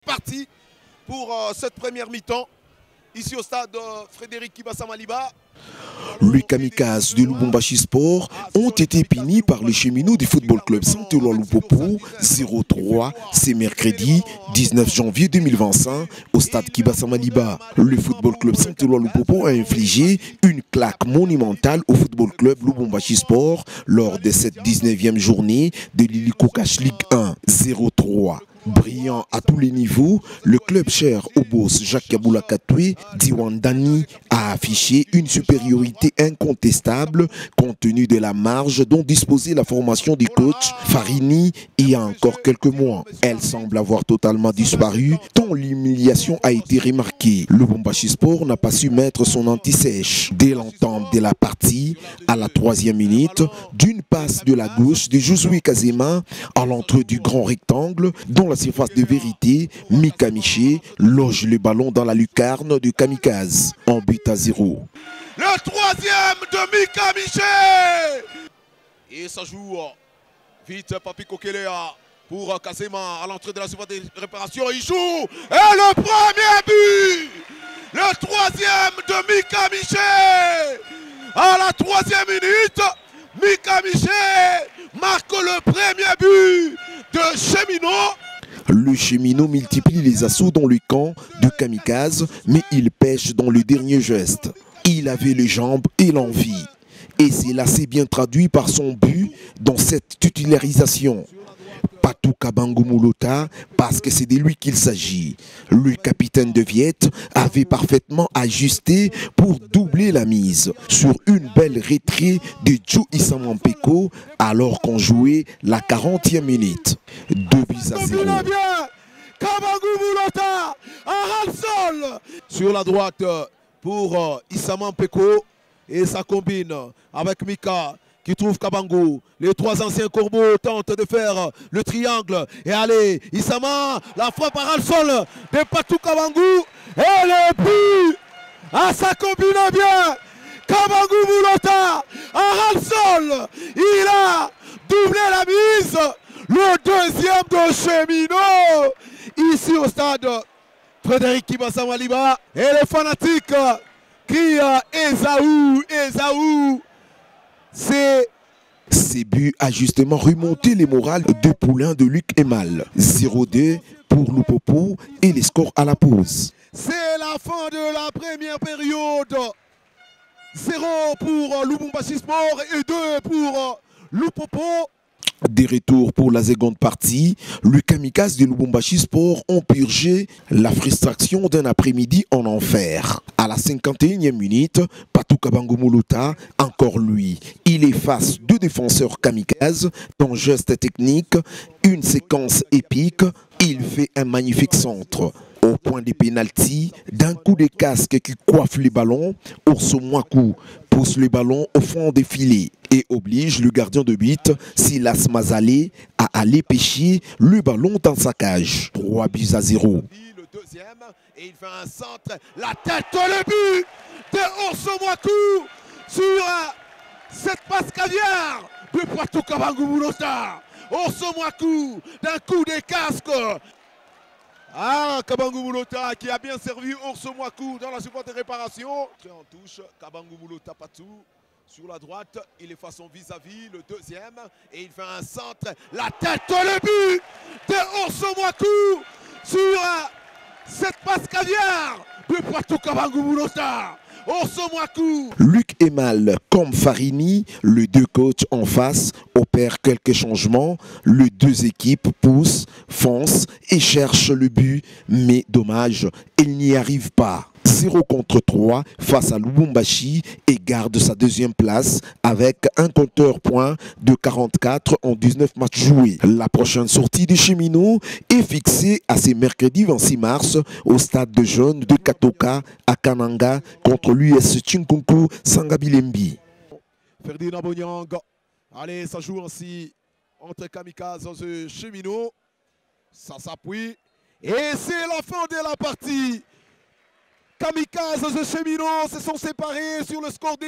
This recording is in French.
Parti pour cette première mi-temps, ici au stade Frédéric Kibassa Maliba. Les kamikazes de Lubumbashi Sport ont été punis par les cheminots du football club Saint-Éloi Lupopo 0-3 ce mercredi 19 janvier 2025 au stade Kibassa Maliba. Le football club Saint-Éloi Lupopo a infligé une claque monumentale au football club Lubumbashi Sport lors de cette 19e journée de l'Iliko Cash Ligue 1 0-3. Brillant à tous les niveaux, le club cher au boss Jacques Kaboula Katoué Diwandani a affiché une supériorité incontestable compte tenu de la marge dont disposait la formation du coach Farini il y a encore quelques mois. Elle semble avoir totalement disparu tant l'humiliation a été remarquée. Le Lubumbashi Sport n'a pas su mettre son anti-sèche. Dès l'entame de la partie, à la 3e minute, d'une passe de la gauche de Josué Kazema à l'entrée du grand rectangle dont la surface de vérité, Mika Miché loge le ballon dans la lucarne du kamikaze en but à 0. Le 3e de Mika Miché. Et ça joue vite Papi Kokelea pour Kazema à l'entrée de la surface de réparation. Il joue et le premier but. Le 3e de Mika Miché. À la 3e minute, Mika Miché marque le premier but de Cheminot. Le cheminot multiplie les assauts dans le camp de kamikaze, mais il pêche dans le dernier geste. Il avait les jambes et l'envie. Et cela s'est bien traduit par son but dans cette titularisation. Patou Kabangu Moulota, parce que c'est de lui qu'il s'agit. Le capitaine de Viette avait parfaitement ajusté pour doubler la mise sur une belle retrait de Joe Isamampeko alors qu'on jouait la 40e minute. 2 buts à 0. Kabangu Moulota à Halsol sur la droite pour Isamampeko et ça combine avec Mika qui trouve Kabangu. Les 3 anciens corbeaux tentent de faire le triangle. Et allez, Isama, la frappe par Alsol de Patou Kabangu. Et le but. Ah, ça combine bien. Kabangu Moulota à Alsol. Il a doublé la mise. Le 2e de Cheminot. Ici au stade Frédéric Kibassa Maliba. Et les fanatiques crient Esaou, Esaou. Ces buts a justement remonté les morales de poulains de Luc Emal. 0-2 pour Lupopo et les scores à la pause. C'est la fin de la première période. 0 pour Lubumbashi Sport et 2 pour Lupopo. Des retours pour la seconde partie, les kamikazes de Lubumbashi Sport ont purgé la frustration d'un après-midi en enfer. À la 51e minute, Patou Kabangu Moulota, encore lui, il efface 2 défenseurs kamikazes dans geste technique, une séquence épique, il fait un magnifique centre. Au point des pénaltys, d'un coup de casque qui coiffe le ballon, Orso Mwaku pousse le ballon au fond des filets et oblige le gardien de but, Silas Mazale, à aller pêcher le ballon dans sa cage. 3 buts à 0. Le 2e, et il fait un centre, la tête, le but de Orso Mwaku sur cette passe caviar de Patou Kabangu Moulota. Orso Mwaku, d'un coup de casque. Ah, Kabangu Moulota qui a bien servi Orso Mwaku dans la surface de réparation. En touche, Kabangu Moulota Patou sur la droite, il est face son vis-à-vis, le 2e, et il fait un centre, la tête, le but de Orso Mwaku sur cette passe caviar de Patou Kabangu Moulota. Orso Mwaku. Luc Emal comme Farini, les 2 coachs en face opèrent quelques changements. Les 2 équipes poussent, foncent et cherchent le but, mais dommage, ils n'y arrivent pas. 0 contre 3 face à Lubumbashi et garde sa 2e place avec un compteur point de 44 en 19 matchs joués. La prochaine sortie des cheminots est fixée à ce mercredi 26 mars au stade de jeunes de Katoka à Kananga contre l'US Chinkunku Sangabilembi. Ferdinand Bonyang, allez, ça joue ainsi entre kamikazes et cheminots. Ça s'appuie et c'est la fin de la partie. Kamikazes et cheminots se sont séparés sur le score des